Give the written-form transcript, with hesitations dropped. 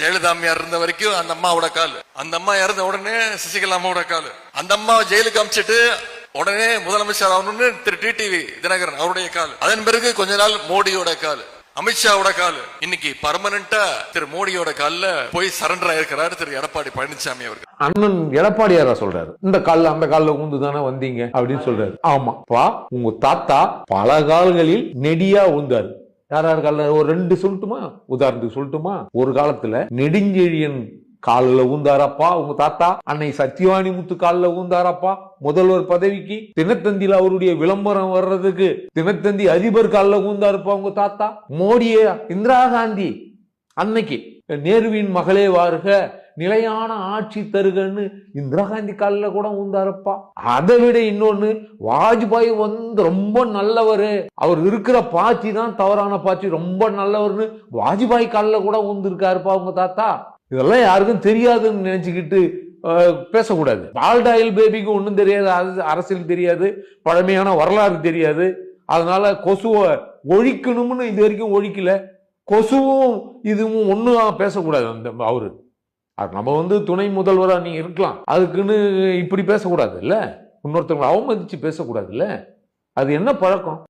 ஜெயலலிதா அம்மையார் இருந்த வரைக்கும் அந்த அம்மாவோட கால், அந்த அம்மா இறந்த உடனே சசிகலா அம்மாவோட கால், அந்த அம்மா ஜெயிலுக்கு அமிச்சிட்டு உடனே முதலமைச்சர் ஆகணும்னு திரு டிடிவி தினகரன் அவருடைய கால், அதன் பிறகு கொஞ்ச நாள் மோடியோட கால், அமித்ஷாவோட கால், இன்னைக்கு பர்மனண்டா திரு மோடியோட கால்ல போய் சரண்டர் ஆயிருக்கிறாரு திரு எடப்பாடி பழனிசாமி அவர்கள். அண்ணன் எடப்பாடியாரா சொல்றாரு, இந்த கால்ல அந்த கால்ல ஊந்து தானே வந்தீங்க அப்படின்னு சொல்றாரு. ஆமாப்பா, உங்க தாத்தா பல கால்களில் நெடியா ஊந்தாரு. யார் கால ஒரு 2 சொல்லட்டுமா, உதாரணத்துக்கு சொல்லட்டுமா? ஒரு காலத்துல நெடுஞ்செழியன் காலில் ஊந்தாரப்பா உங்க தாத்தா, அன்னை சத்தியவாணி முத்து காலில் ஊந்தாரப்பா முதல்வர் பதவிக்கு, தினத்தந்தியில அவருடைய விளம்பரம் வர்றதுக்கு தினத்தந்தி அதிபர் காலில் ஊந்தாருப்பா உங்க தாத்தா. மோடியே இந்திரா காந்தி அன்னைக்கு நேருவின் மகளே வாருக நிலையான ஆட்சி தருகன்னு இந்திரா காந்தி காலில் கூட ஊந்தாருப்பா. அதை விட இன்னொன்னு, வாஜ்பாய் ரொம்ப நல்லவரு, அவர் இருக்கிற பாச்சி தான் தவறான பாச்சி, ரொம்ப நல்லவர்னு வாஜ்பாய் காலில் கூட ஊந்திருக்காருப்பா உங்க தாத்தா. இதெல்லாம் யாருக்கும் தெரியாதுன்னு நினைச்சுக்கிட்டு பேசக்கூடாது. பால்டாயில் பேபிக்கு ஒன்றும் தெரியாது, அரசியல் தெரியாது, பழமையான வரலாறு தெரியாது. அதனால கொசுவை ஒழிக்கணும்னு இது வரைக்கும் ஒழிக்கல. கொசுவும் இதுவும் ஒன்றும் பேசக்கூடாது. அந்த அவரு நம்ம துணை முதல்வராக நீங்க இருக்கலாம், அதுக்குன்னு இப்படி பேசக்கூடாது இல்ல, இன்னொருத்தவங்களை அவமதிச்சு பேசக்கூடாது இல்ல. அது என்ன பழக்கம்?